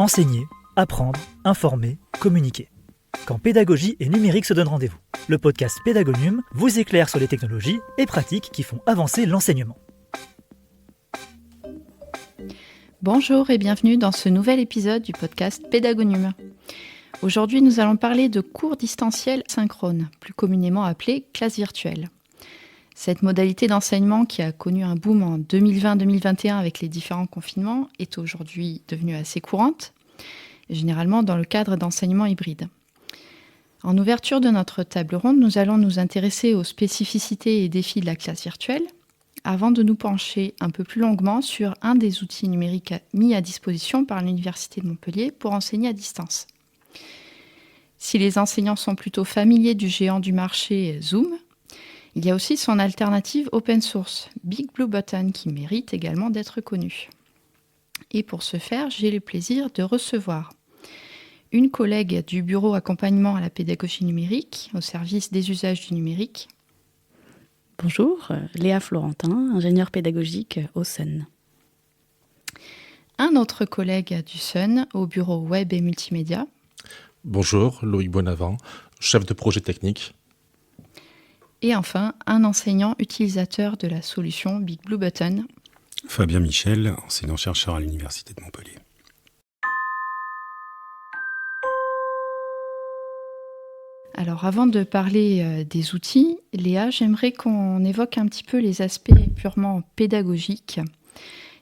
Enseigner, apprendre, informer, communiquer. Quand pédagogie et numérique se donnent rendez-vous. Le podcast Pédagonium vous éclaire sur les technologies et pratiques qui font avancer l'enseignement. Bonjour et bienvenue dans ce nouvel épisode du podcast Pédagonium. Aujourd'hui, nous allons parler de cours distanciels synchrones, plus communément appelés classes virtuelles. Cette modalité d'enseignement qui a connu un boom en 2020-2021 avec les différents confinements est aujourd'hui devenue assez courante, généralement dans le cadre d'enseignement hybride. En ouverture de notre table ronde, nous allons nous intéresser aux spécificités et défis de la classe virtuelle, avant de nous pencher un peu plus longuement sur un des outils numériques mis à disposition par l'Université de Montpellier pour enseigner à distance. Si les enseignants sont plutôt familiers du géant du marché Zoom, il y a aussi son alternative open source, Big Blue Button, qui mérite également d'être connue. Et pour ce faire, j'ai le plaisir de recevoir une collègue du bureau accompagnement à la pédagogie numérique, au service des usages du numérique. Bonjour, Léa Florentin, ingénieure pédagogique au SUN. Un autre collègue du SUN, au bureau web et multimédia. Bonjour, Loïc Bonavent, chef de projet technique. Et enfin, un enseignant utilisateur de la solution Big Blue Button. Fabien Michel, enseignant-chercheur à l'Université de Montpellier. Alors avant de parler des outils, Léa, j'aimerais qu'on évoque un petit peu les aspects purement pédagogiques,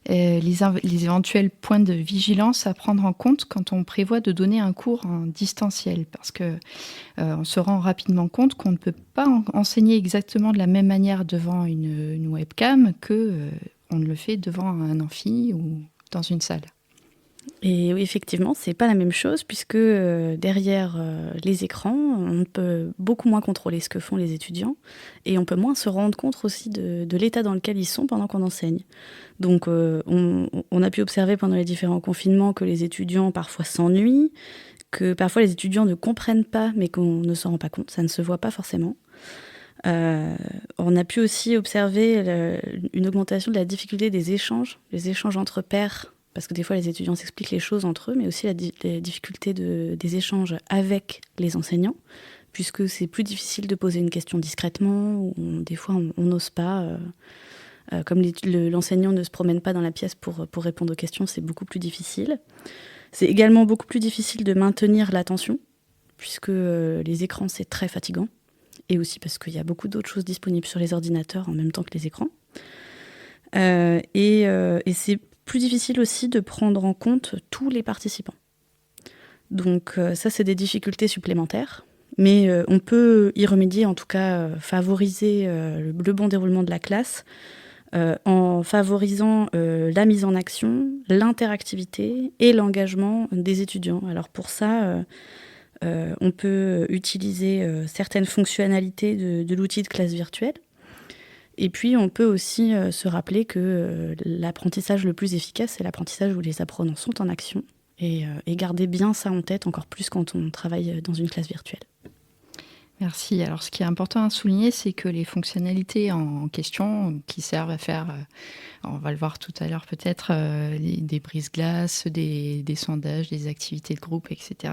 les éventuels points de vigilance à prendre en compte quand on prévoit de donner un cours en distanciel, parce que on se rend rapidement compte qu'on ne peut pas enseigner exactement de la même manière devant une webcam que on ne le fait devant un amphi ou dans une salle. Et oui, effectivement, c'est pas la même chose puisque derrière les écrans, on peut beaucoup moins contrôler ce que font les étudiants et on peut moins se rendre compte aussi de l'état dans lequel ils sont pendant qu'on enseigne. Donc on a pu observer pendant les différents confinements que les étudiants parfois s'ennuient, que parfois les étudiants ne comprennent pas mais qu'on ne s'en rend pas compte, ça ne se voit pas forcément. On a pu aussi observer une augmentation de la difficulté des échanges, les échanges entre pairs, parce que des fois les étudiants s'expliquent les choses entre eux, mais aussi la difficulté des échanges avec les enseignants, puisque c'est plus difficile de poser une question discrètement, ou des fois on n'ose pas. Comme l'enseignant ne se promène pas dans la pièce pour répondre aux questions, c'est beaucoup plus difficile. C'est également beaucoup plus difficile de maintenir l'attention, puisque les écrans c'est très fatigant, et aussi parce qu'il y a beaucoup d'autres choses disponibles sur les ordinateurs en même temps que les écrans. Et c'est plus difficile aussi de prendre en compte tous les participants. Donc ça, c'est des difficultés supplémentaires, mais on peut y remédier, en tout cas favoriser le bon déroulement de la classe en favorisant la mise en action, l'interactivité et l'engagement des étudiants. Alors pour ça, on peut utiliser certaines fonctionnalités de l'outil de classe virtuelle. Et puis, on peut aussi se rappeler que l'apprentissage le plus efficace, c'est l'apprentissage où les apprenants sont en action. Et garder bien ça en tête, encore plus quand on travaille dans une classe virtuelle. Merci. Alors, ce qui est important à souligner, c'est que les fonctionnalités en question, qui servent à faire, on va le voir tout à l'heure peut-être, des brise-glaces, des sondages, des activités de groupe, etc.,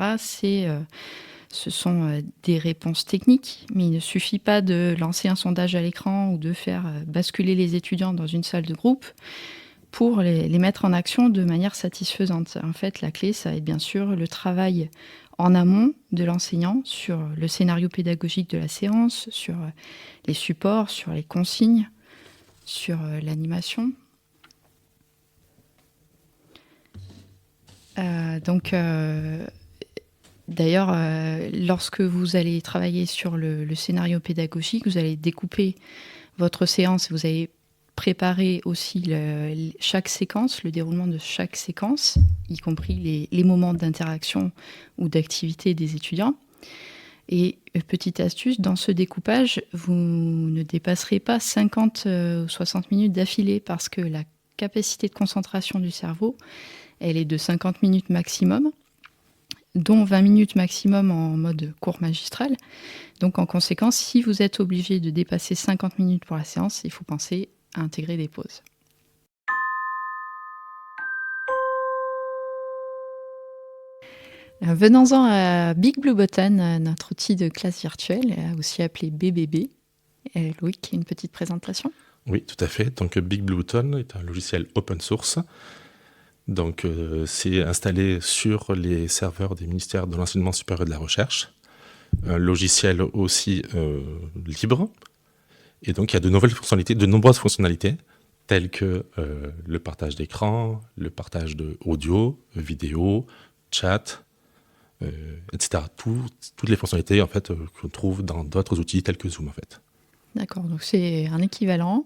ce sont des réponses techniques, mais il ne suffit pas de lancer un sondage à l'écran ou de faire basculer les étudiants dans une salle de groupe pour les mettre en action de manière satisfaisante. En fait, la clé, ça va être bien sûr le travail en amont de l'enseignant sur le scénario pédagogique de la séance, sur les supports, sur les consignes, sur l'animation. D'ailleurs, lorsque vous allez travailler sur le scénario pédagogique, vous allez découper votre séance, vous allez préparer aussi chaque séquence, le déroulement de chaque séquence, y compris les moments d'interaction ou d'activité des étudiants. Et petite astuce, dans ce découpage, vous ne dépasserez pas 50 ou 60 minutes d'affilée parce que la capacité de concentration du cerveau, elle est de 50 minutes maximum, dont 20 minutes maximum en mode cours magistral. Donc en conséquence, si vous êtes obligé de dépasser 50 minutes pour la séance, il faut penser à intégrer des pauses. Venons-en à Big Blue Button, notre outil de classe virtuelle, aussi appelé BBB. Loïc, une petite présentation. Oui, tout à fait. Donc Big Blue Button est un logiciel open source. Donc c'est installé sur les serveurs des ministères de l'enseignement supérieur et de la recherche. Un logiciel aussi libre. Et donc il y a de nombreuses fonctionnalités, telles que le partage d'écran, le partage d'audio, vidéo, chat, etc. Toutes les fonctionnalités en fait qu'on trouve dans d'autres outils tels que Zoom en fait. D'accord, donc c'est un équivalent.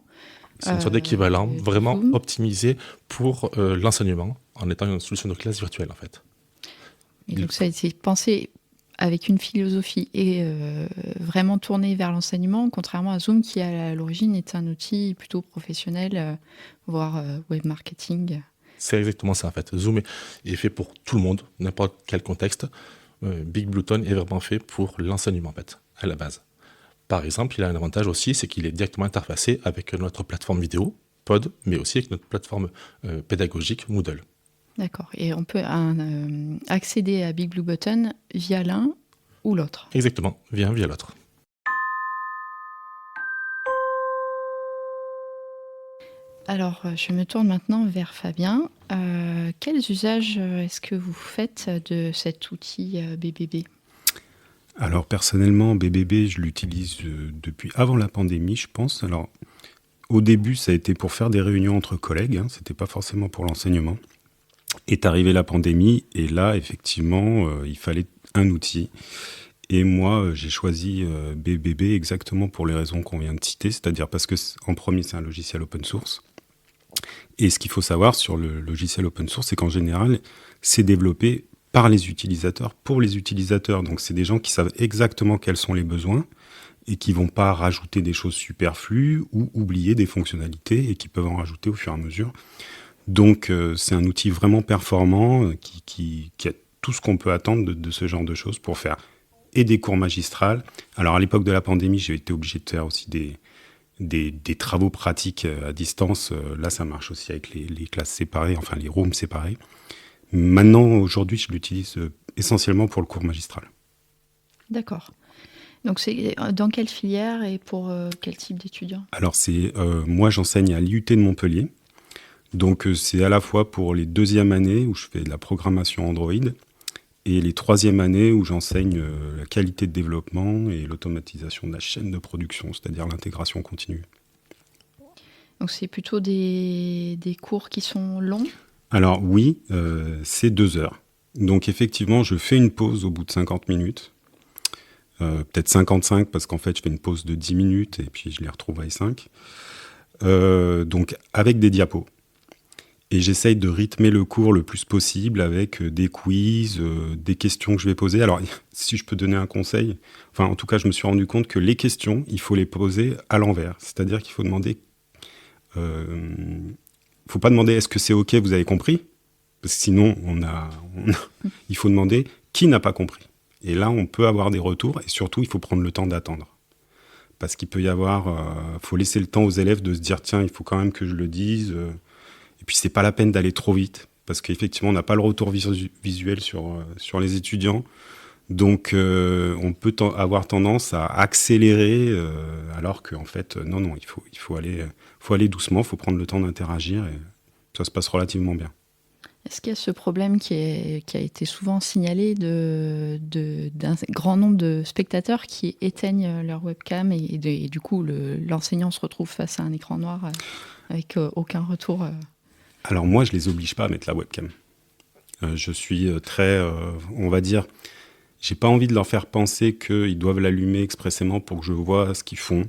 C'est une sorte d'équivalent vraiment Zoom. optimisé pour l'enseignement en étant une solution de classe virtuelle en fait. Et donc ça a été pensé avec une philosophie et vraiment tourné vers l'enseignement, contrairement à Zoom qui à l'origine est un outil plutôt professionnel, voire web marketing. C'est exactement ça en fait. Zoom est fait pour tout le monde, n'importe quel contexte. Big Blue Button est vraiment fait pour l'enseignement en fait, à la base. Par exemple, il a un avantage aussi, c'est qu'il est directement interfacé avec notre plateforme vidéo, Pod, mais aussi avec notre plateforme pédagogique, Moodle. D'accord, et on peut accéder à Big Blue Button via l'un ou l'autre. Exactement, via l'autre. Alors, je me tourne maintenant vers Fabien. Quels usages est-ce que vous faites de cet outil BBB ? Alors personnellement, BBB, je l'utilise depuis avant la pandémie, je pense. Alors au début, ça a été pour faire des réunions entre collègues, c'était pas forcément pour l'enseignement. Est arrivée la pandémie et là, effectivement, il fallait un outil. Et moi, j'ai choisi BBB exactement pour les raisons qu'on vient de citer, c'est-à-dire parce que en premier, c'est un logiciel open source. Et ce qu'il faut savoir sur le logiciel open source, c'est qu'en général, c'est développé par les utilisateurs, pour les utilisateurs. Donc c'est des gens qui savent exactement quels sont les besoins et qui ne vont pas rajouter des choses superflues ou oublier des fonctionnalités et qui peuvent en rajouter au fur et à mesure. Donc c'est un outil vraiment performant qui a tout ce qu'on peut attendre de ce genre de choses pour faire et des cours magistrales. Alors à l'époque de la pandémie, j'ai été obligé de faire aussi des travaux pratiques à distance. Là, ça marche aussi avec les classes séparées, enfin les rooms séparés. Maintenant, aujourd'hui, je l'utilise essentiellement pour le cours magistral. D'accord. Donc c'est dans quelle filière et pour quel type d'étudiants ? Alors moi, j'enseigne à l'IUT de Montpellier. Donc c'est à la fois pour les deuxièmes années où je fais de la programmation Android et les troisièmes années où j'enseigne la qualité de développement et l'automatisation de la chaîne de production, c'est-à-dire l'intégration continue. Donc c'est plutôt des cours qui sont longs ? Alors oui, c'est 2 heures. Donc effectivement, je fais une pause au bout de 50 minutes. Peut-être 55 parce qu'en fait, je fais une pause de 10 minutes et puis je les retrouve à 5. Donc avec des diapos. Et j'essaye de rythmer le cours le plus possible avec des quiz, des questions que je vais poser. Alors, si je peux donner un conseil, enfin, en tout cas, je me suis rendu compte que les questions, il faut les poser à l'envers. C'est-à-dire qu'il faut demander... faut pas demander « est-ce que c'est OK, vous avez compris ?» Parce que sinon, il faut demander « qui n'a pas compris ?» Et là, on peut avoir des retours et surtout, il faut prendre le temps d'attendre. Parce qu'il peut y avoir... faut laisser le temps aux élèves de se dire « tiens, il faut quand même que je le dise ». Et puis, c'est pas la peine d'aller trop vite, parce qu'effectivement, on n'a pas le retour visuel sur les étudiants. Donc, on peut avoir tendance à accélérer, alors qu'en fait, non, il faut aller doucement, il faut prendre le temps d'interagir, et ça se passe relativement bien. Est-ce qu'il y a ce problème qui a été souvent signalé d'un grand nombre de spectateurs qui éteignent leur webcam et du coup, l'enseignant se retrouve face à un écran noir avec aucun retour Alors moi, je les oblige pas à mettre la webcam. Je suis très, on va dire, j'ai pas envie de leur faire penser qu'ils doivent l'allumer expressément pour que je vois ce qu'ils font.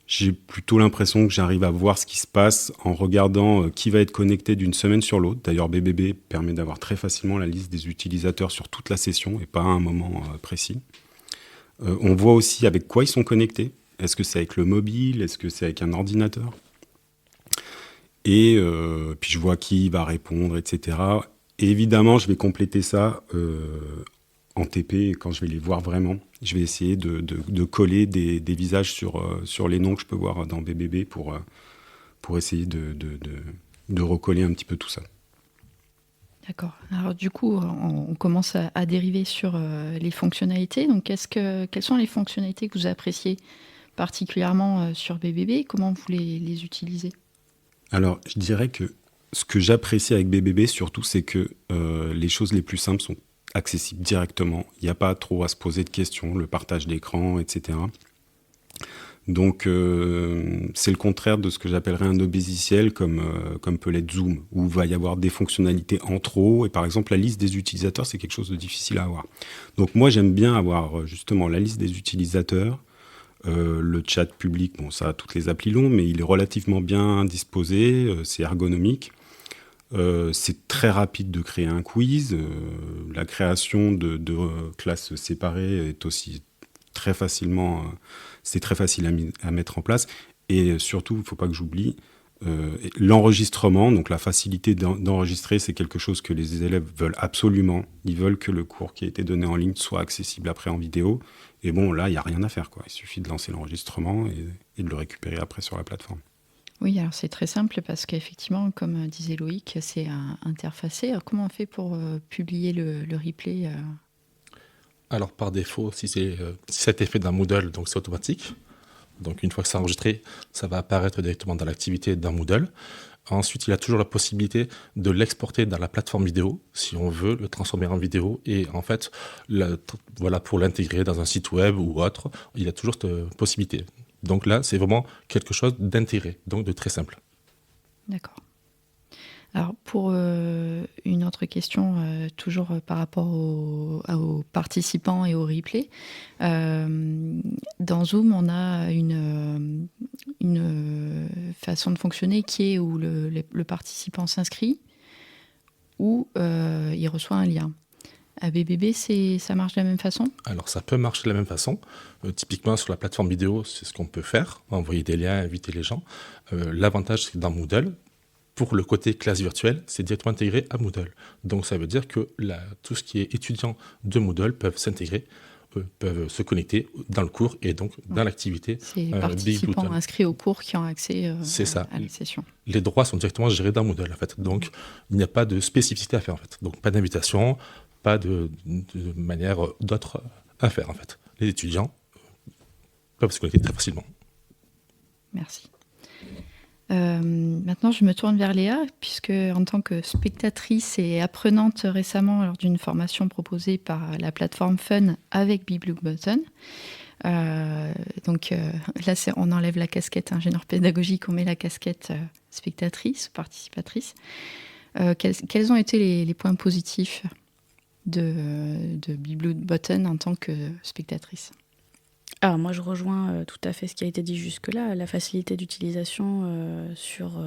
J'ai plutôt l'impression que j'arrive à voir ce qui se passe en regardant qui va être connecté d'une semaine sur l'autre. D'ailleurs, BBB permet d'avoir très facilement la liste des utilisateurs sur toute la session et pas à un moment précis. On voit aussi avec quoi ils sont connectés. Est-ce que c'est avec le mobile ? Est-ce que c'est avec un ordinateur ? Et puis je vois qui va répondre, etc. Et évidemment, je vais compléter ça en TP quand je vais les voir vraiment. Je vais essayer de coller des visages sur les noms que je peux voir dans BBB pour essayer de recoller un petit peu tout ça. D'accord. Alors du coup, on commence à dériver sur les fonctionnalités. Donc, quelles sont les fonctionnalités que vous appréciez particulièrement sur BBB? Comment vous les utilisez? Alors, je dirais que ce que j'apprécie avec BBB surtout, c'est que les choses les plus simples sont accessibles directement. Il n'y a pas trop à se poser de questions, le partage d'écran, etc. Donc, c'est le contraire de ce que j'appellerais un obésiciel comme peut l'être Zoom, où il va y avoir des fonctionnalités en trop. Et par exemple, la liste des utilisateurs, c'est quelque chose de difficile à avoir. Donc, moi, j'aime bien avoir justement la liste des utilisateurs, le chat public. Bon, ça, toutes les applis l'ont, mais il est relativement bien disposé, c'est ergonomique. C'est très rapide de créer un quiz. La création de classes séparées est aussi très facilement... c'est très facile à mettre en place. Et surtout, il ne faut pas que j'oublie, l'enregistrement, donc la facilité d'enregistrer, c'est quelque chose que les élèves veulent absolument. Ils veulent que le cours qui a été donné en ligne soit accessible après en vidéo. Et bon, là, il n'y a rien à faire, quoi. Il suffit de lancer l'enregistrement et de le récupérer après sur la plateforme. Oui, alors c'est très simple parce qu'effectivement, comme disait Loïc, c'est interfacé. Alors, comment on fait pour publier le replay Alors par défaut, si ça a été fait dans Moodle, donc c'est automatique. Donc une fois que c'est enregistré, ça va apparaître directement dans l'activité dans Moodle. Ensuite, il y a toujours la possibilité de l'exporter dans la plateforme vidéo, si on veut le transformer en vidéo. Et en fait, voilà, pour l'intégrer dans un site web ou autre, il y a toujours cette possibilité. Donc là, c'est vraiment quelque chose d'intégré, donc de très simple. D'accord. Alors pour une autre question, toujours par rapport aux participants et au replay, dans Zoom, on a une façon de fonctionner qui est où le participant s'inscrit ou il reçoit un lien. À BBB, ça marche de la même façon ? Alors ça peut marcher de la même façon. Typiquement sur la plateforme vidéo, c'est ce qu'on peut faire, envoyer des liens, inviter les gens. L'avantage, c'est que dans Moodle, pour le côté classe virtuelle, c'est directement intégré à Moodle. Donc ça veut dire que tout ce qui est étudiant de Moodle peuvent s'intégrer, peuvent se connecter dans le cours et donc dans l'activité. C'est les participants inscrits au cours qui ont accès à la session. Les droits sont directement gérés dans Moodle en fait. Donc il n'y a pas de spécificité à faire en fait. Donc pas d'invitation, pas de manière d'autre à faire en fait. Les étudiants peuvent se connecter très facilement. Merci. Maintenant, je me tourne vers Léa, puisque en tant que spectatrice et apprenante récemment lors d'une formation proposée par la plateforme Fun avec Big Blue Button, là, on enlève la casquette ingénieur pédagogique, on met la casquette spectatrice, participatrice. Quels ont été les points positifs de Big Blue Button en tant que spectatrice ? Alors moi je rejoins tout à fait ce qui a été dit jusque-là, la facilité d'utilisation sur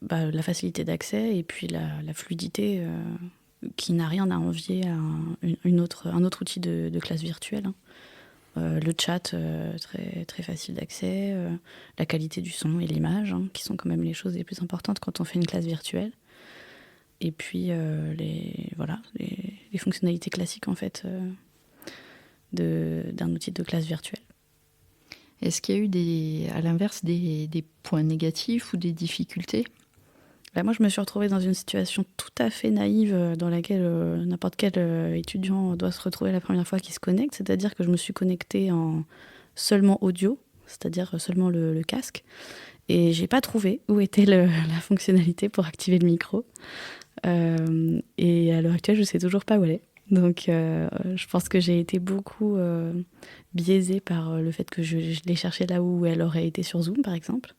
la facilité d'accès et puis la fluidité qui n'a rien à envier à un autre outil de classe virtuelle. Le chat, très, très facile d'accès, la qualité du son et l'image, qui sont quand même les choses les plus importantes quand on fait une classe virtuelle. Et puis les fonctionnalités classiques en fait d'un outil de classe virtuelle. Est-ce qu'il y a eu à l'inverse des points négatifs ou des difficultés ? Moi, je me suis retrouvée dans une situation tout à fait naïve dans laquelle n'importe quel étudiant doit se retrouver la première fois qu'il se connecte, c'est-à-dire que je me suis connectée en seulement audio, c'est-à-dire seulement le casque, et j'ai pas trouvé où était la fonctionnalité pour activer le micro. Et à l'heure actuelle, je sais toujours pas où elle est. Donc, je pense que j'ai été beaucoup biaisée par le fait que je l'ai cherchée là où elle aurait été sur Zoom, par exemple.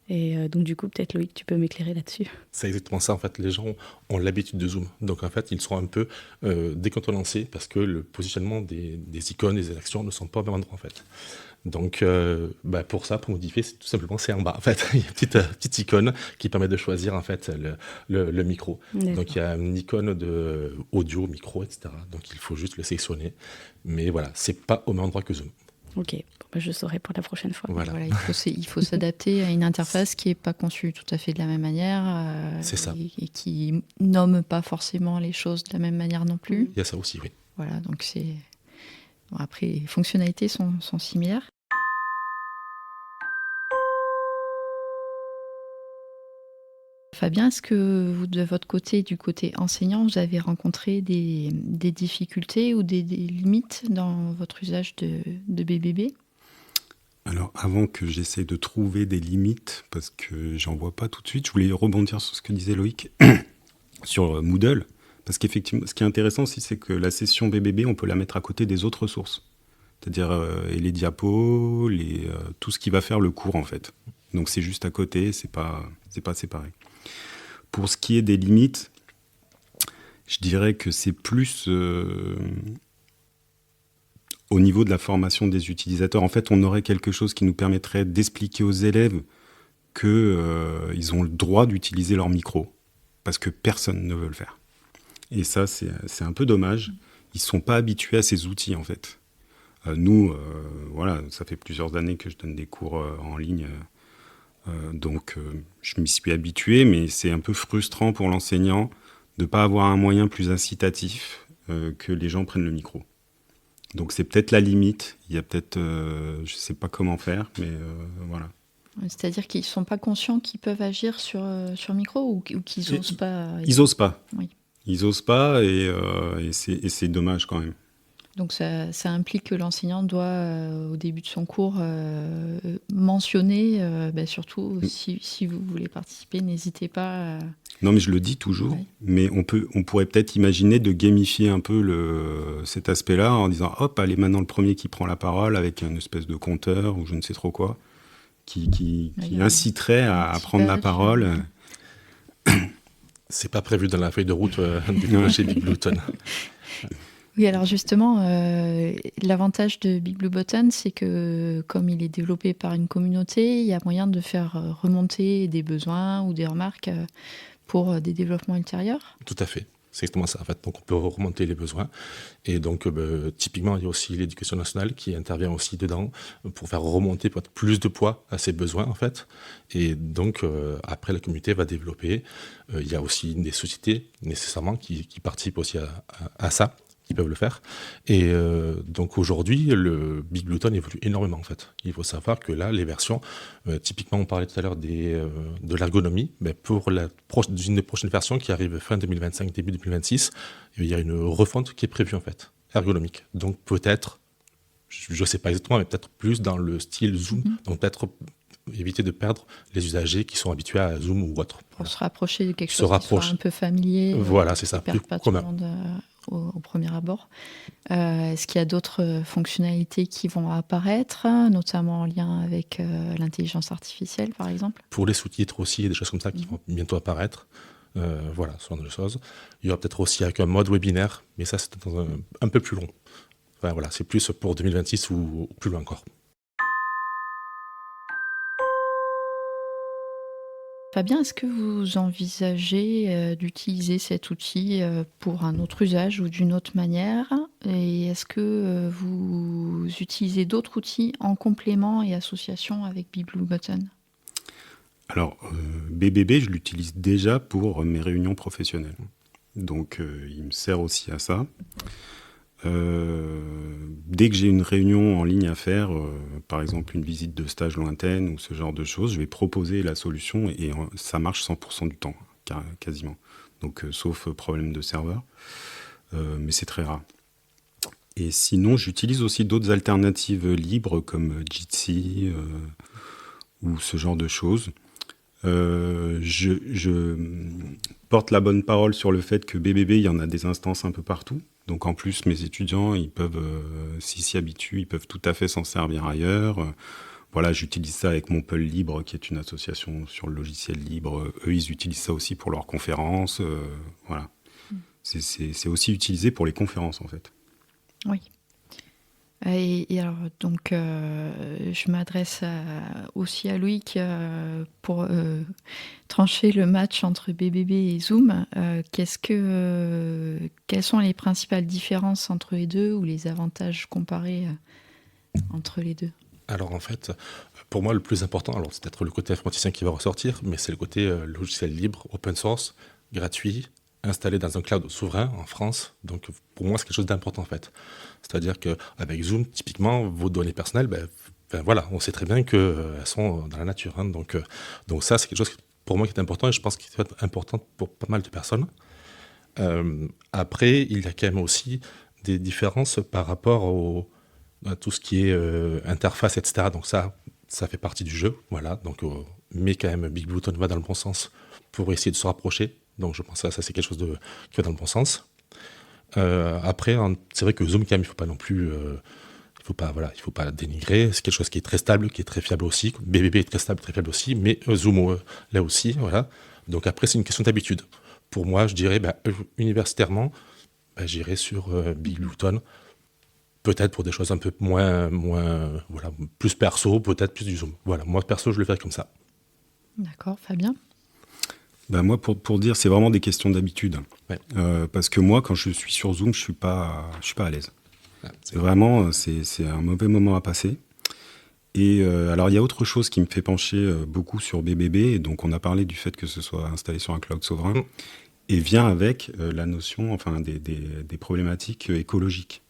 Et donc, du coup, peut-être, Loïc, tu peux m'éclairer là-dessus. C'est exactement ça, en fait. Les gens ont l'habitude de Zoom. Donc, en fait, ils sont un peu décontenancés parce que le positionnement des icônes, des actions ne sont pas au même endroit, en fait. Donc, pour modifier, c'est en bas. En fait, il y a une petite icône qui permet de choisir en fait le micro. D'accord. Donc, il y a une icône de audio, micro, etc. Donc, il faut juste le sélectionner. Mais voilà, c'est pas au même endroit que Zoom. Ok, je saurai pour la prochaine fois. Voilà, il faut s'adapter à une interface qui n'est pas conçue tout à fait de la même manière. C'est ça. Et qui nomme pas forcément les choses de la même manière non plus. Il y a ça aussi, oui. Voilà, donc c'est... Bon, après, les fonctionnalités sont similaires. Fabien, est-ce que vous, de votre côté, du côté enseignant, vous avez rencontré des difficultés ou des limites dans votre usage de BBB ? Alors, avant que j'essaie de trouver des limites, parce que j'en vois pas tout de suite, je voulais rebondir sur ce que disait Loïc sur Moodle, parce qu'effectivement, ce qui est intéressant aussi, c'est que la session BBB, on peut la mettre à côté des autres ressources, c'est-à-dire et les diapos, tout ce qui va faire le cours en fait. Donc c'est juste à côté, c'est pas séparé. Pour ce qui est des limites, je dirais que c'est plus au niveau de la formation des utilisateurs. En fait, on aurait quelque chose qui nous permettrait d'expliquer aux élèves qu'ils ont le droit d'utiliser leur micro, parce que personne ne veut le faire. Et ça, c'est un peu dommage. Ils ne sont pas habitués à ces outils, en fait. Nous, voilà, ça fait plusieurs années que je donne des cours en ligne, donc je m'y suis habitué, mais c'est un peu frustrant pour l'enseignant de ne pas avoir un moyen plus incitatif que les gens prennent le micro. Donc c'est peut-être la limite, il y a peut-être, je ne sais pas comment faire, mais voilà. C'est-à-dire qu'ils ne sont pas conscients qu'ils peuvent agir sur micro ou qu'ils n'osent pas. Ils n'osent pas. Oui. Ils n'osent pas et c'est dommage quand même. Donc ça implique que l'enseignant doit, au début de son cours, mentionner, surtout si vous voulez participer, n'hésitez pas. Non, mais je le dis toujours, ouais. Mais on pourrait peut-être imaginer de gamifier un peu cet aspect-là en disant « Hop, allez, maintenant le premier qui prend la parole avec une espèce de compteur ou je ne sais trop quoi, qui inciterait à prendre la parole. » C'est pas prévu dans la feuille de route du projet Big Blue Button. Oui, alors justement, l'avantage de Big Blue Button, c'est que comme il est développé par une communauté, il y a moyen de faire remonter des besoins ou des remarques pour des développements ultérieurs. Tout à fait. C'est exactement ça, en fait. Donc, on peut remonter les besoins. Et donc, typiquement, il y a aussi l'Éducation nationale qui intervient aussi dedans pour faire remonter peut-être plus de poids à ces besoins, en fait. Et donc, après, la communauté va développer. Il y a aussi des sociétés, nécessairement, qui participent aussi à ça, qui peuvent le faire. Et donc, aujourd'hui, le Big Blue Button évolue énormément, en fait. Il faut savoir que là, les versions, typiquement, on parlait tout à l'heure de l'ergonomie, mais pour une prochaine version qui arrive fin 2025, début 2026, il y a une refonte qui est prévue, en fait, ergonomique. Donc, peut-être, je ne sais pas exactement, mais peut-être plus dans le style Zoom, donc peut-être éviter de perdre les usagers qui sont habitués à Zoom ou autre. Pour se rapprocher de quelque chose qui soit un peu familier. Voilà, c'est ça, plus commun. Au premier abord. Est-ce qu'il y a d'autres fonctionnalités qui vont apparaître, notamment en lien avec l'intelligence artificielle, par exemple ? Pour les sous-titres aussi, il y a des choses comme ça qui vont bientôt apparaître. Voilà, ce genre de choses. Il y aura peut-être aussi avec un mode webinaire, mais ça, c'est un peu plus long. Enfin, voilà, c'est plus pour 2026 ou plus loin encore. Fabien, est-ce que vous envisagez d'utiliser cet outil pour un autre usage ou d'une autre manière ? Et est-ce que vous utilisez d'autres outils en complément et association avec Big Blue Button ? Alors, BBB, je l'utilise déjà pour mes réunions professionnelles. Donc, il me sert aussi à ça. Dès que j'ai une réunion en ligne à faire, par exemple une visite de stage lointaine ou ce genre de choses, je vais proposer la solution et ça marche 100% du temps, quasiment. Donc, sauf problème de serveur, mais c'est très rare. Et sinon, j'utilise aussi d'autres alternatives libres comme Jitsi ou ce genre de choses. Je porte la bonne parole sur le fait que BBB, il y en a des instances un peu partout. Donc en plus, mes étudiants, ils peuvent, s'ils s'y habituent, ils peuvent tout à fait s'en servir ailleurs. Voilà, j'utilise ça avec Montpellier Libre, qui est une association sur le logiciel libre. Eux, ils utilisent ça aussi pour leurs conférences. Voilà. C'est aussi utilisé pour les conférences, en fait. Oui. Et alors, donc, je m'adresse aussi à Loïc pour trancher le match entre BBB et Zoom. Quelles sont les principales différences entre les deux ou les avantages comparés entre les deux ? Alors en fait, pour moi, le plus important, alors c'est peut-être le côté informaticien qui va ressortir, mais c'est le côté logiciel libre, open source, gratuit, installé dans un cloud souverain en France. Donc pour moi, c'est quelque chose d'important en fait. C'est-à-dire qu'avec Zoom, typiquement, vos données personnelles, voilà, on sait très bien qu'elles sont dans la nature. Hein. Donc ça, c'est quelque chose pour moi qui est important et je pense qu'il est important pour pas mal de personnes. Après, il y a quand même aussi des différences par rapport à tout ce qui est interface, etc. Donc ça fait partie du jeu, voilà. Donc, mais quand même, Big Blue Tone va dans le bon sens pour essayer de se rapprocher. Donc je pense que ça c'est quelque chose qui va dans le bon sens. Après, c'est vrai que Zoom, quand même, il ne faut pas non plus... il faut pas dénigrer. C'est quelque chose qui est très stable, qui est très fiable aussi. BBB est très stable, très fiable aussi, mais Zoom, là aussi, voilà. Donc après, c'est une question d'habitude. Pour moi, je dirais, universitairement, j'irais sur Big Blue Tone. Peut-être pour des choses un peu moins voilà, plus perso, peut-être plus du Zoom. Voilà, moi, perso, je le ferais comme ça. D'accord, Fabien ? Moi, pour dire, c'est vraiment des questions d'habitude. Ouais. Parce que moi, quand je suis sur Zoom, je suis pas à l'aise. Ouais, c'est un mauvais moment à passer. Et alors, il y a autre chose qui me fait pencher beaucoup sur BBB. Et donc, on a parlé du fait que ce soit installé sur un cloud souverain. Et vient avec la notion des problématiques écologiques.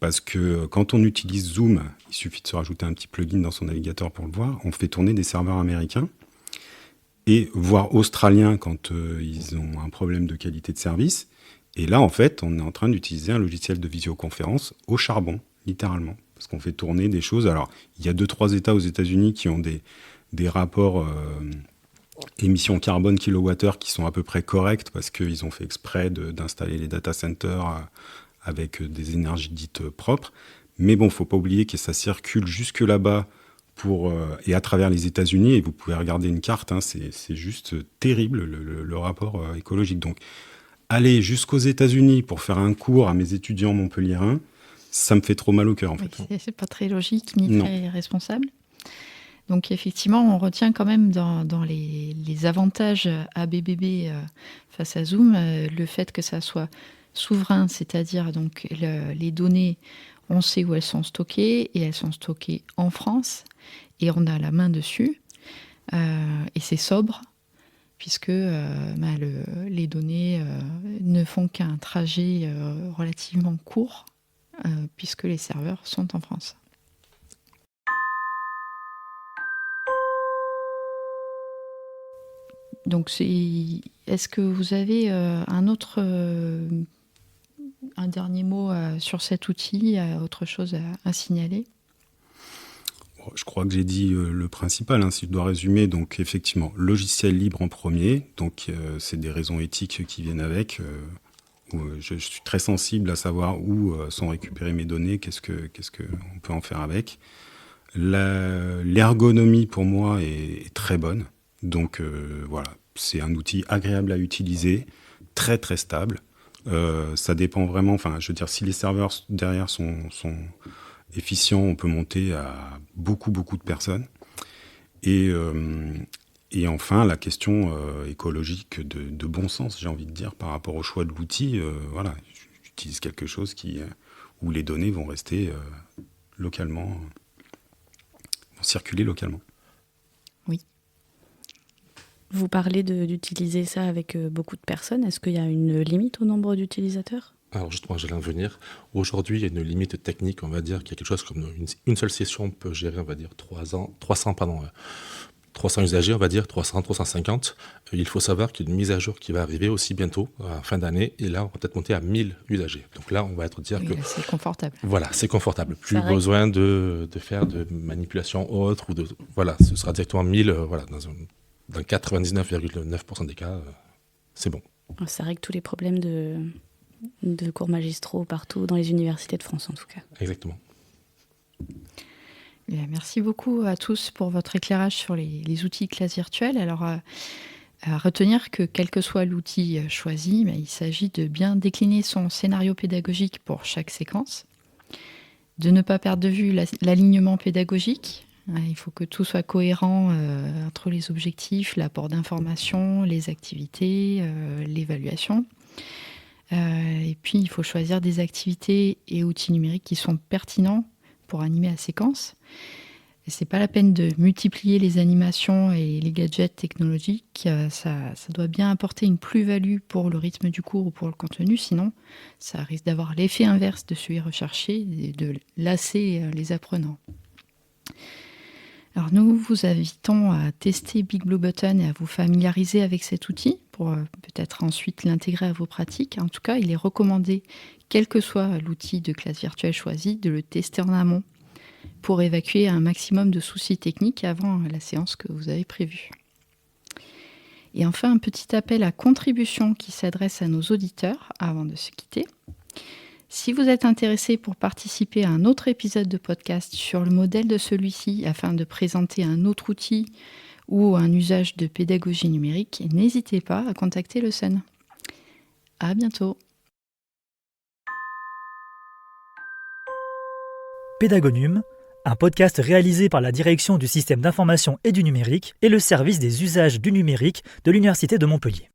Parce que quand on utilise Zoom, il suffit de se rajouter un petit plugin dans son navigateur pour le voir, on fait tourner des serveurs américains et voire australiens quand ils ont un problème de qualité de service. Et là, en fait, on est en train d'utiliser un logiciel de visioconférence au charbon, littéralement. Parce qu'on fait tourner des choses. Alors, il y a 2-3 États aux États-Unis qui ont des rapports émissions carbone kilowattheure qui sont à peu près corrects parce qu'ils ont fait exprès d'installer les data centers avec des énergies dites propres. Mais bon, il ne faut pas oublier que ça circule jusque là-bas et à travers les États-Unis. Et vous pouvez regarder une carte, hein, c'est juste terrible le rapport écologique. Donc, aller jusqu'aux États-Unis pour faire un cours à mes étudiants montpelliérains, ça me fait trop mal au cœur, en fait. C'est pas très logique ni très responsable. Donc effectivement, on retient quand même dans les avantages à BBB face à Zoom le fait que ça soit souverain, c'est-à-dire donc les données, on sait où elles sont stockées et elles sont stockées en France et on a la main dessus et c'est sobre puisque les données ne font qu'un trajet relativement court puisque les serveurs sont en France. Donc, est-ce que vous avez un dernier mot sur cet outil, autre chose à signaler ? Je crois que j'ai dit le principal, hein, si je dois résumer. Donc, effectivement, logiciel libre en premier. Donc, c'est des raisons éthiques qui viennent avec. Je suis très sensible à savoir où sont récupérées mes données, qu'est-ce qu'on peut en faire avec. L'ergonomie, pour moi, est très bonne. Donc voilà, c'est un outil agréable à utiliser, très très stable. Ça dépend vraiment, je veux dire, si les serveurs derrière sont efficients, on peut monter à beaucoup de personnes. Et enfin, la question écologique de bon sens, j'ai envie de dire, par rapport au choix de l'outil, voilà, j'utilise quelque chose où les données vont rester localement, vont circuler localement. Oui. Vous parlez d'utiliser ça avec beaucoup de personnes. Est-ce qu'il y a une limite au nombre d'utilisateurs ? Alors justement, j'allais en venir. Aujourd'hui, il y a une limite technique, on va dire, qu'il y a quelque chose comme une seule session peut gérer, on va dire, 300 usagers, on va dire, 300, 350. Il faut savoir qu'il y a une mise à jour qui va arriver aussi bientôt, à fin d'année, et là, on va peut-être monter à 1000 usagers. Donc là, on va dire que... C'est confortable. Voilà, c'est confortable. Plus besoin de faire de manipulation autre, voilà, ce sera directement 1000, voilà, dans 99,9% des cas, c'est bon. Ça règle tous les problèmes de cours magistraux partout dans les universités de France, en tout cas. Exactement. Merci beaucoup à tous pour votre éclairage sur les outils classe virtuelle. Alors, à retenir que quel que soit l'outil choisi, il s'agit de bien décliner son scénario pédagogique pour chaque séquence, de ne pas perdre de vue l'alignement pédagogique. Il faut que tout soit cohérent entre les objectifs, l'apport d'informations, les activités, l'évaluation. Et puis, il faut choisir des activités et outils numériques qui sont pertinents pour animer la séquence. Et c'est pas la peine de multiplier les animations et les gadgets technologiques. Ça doit bien apporter une plus-value pour le rythme du cours ou pour le contenu. Sinon, ça risque d'avoir l'effet inverse de celui recherché et de lasser les apprenants. Alors nous vous invitons à tester Big Blue Button et à vous familiariser avec cet outil pour peut-être ensuite l'intégrer à vos pratiques. En tout cas, il est recommandé, quel que soit l'outil de classe virtuelle choisi, de le tester en amont pour évacuer un maximum de soucis techniques avant la séance que vous avez prévue. Et enfin, un petit appel à contribution qui s'adresse à nos auditeurs avant de se quitter. Si vous êtes intéressé pour participer à un autre épisode de podcast sur le modèle de celui-ci afin de présenter un autre outil ou un usage de pédagogie numérique, n'hésitez pas à contacter le SUN. À bientôt. Pédagonium, un podcast réalisé par la Direction du système d'information et du numérique et le service des usages du numérique de l'Université de Montpellier.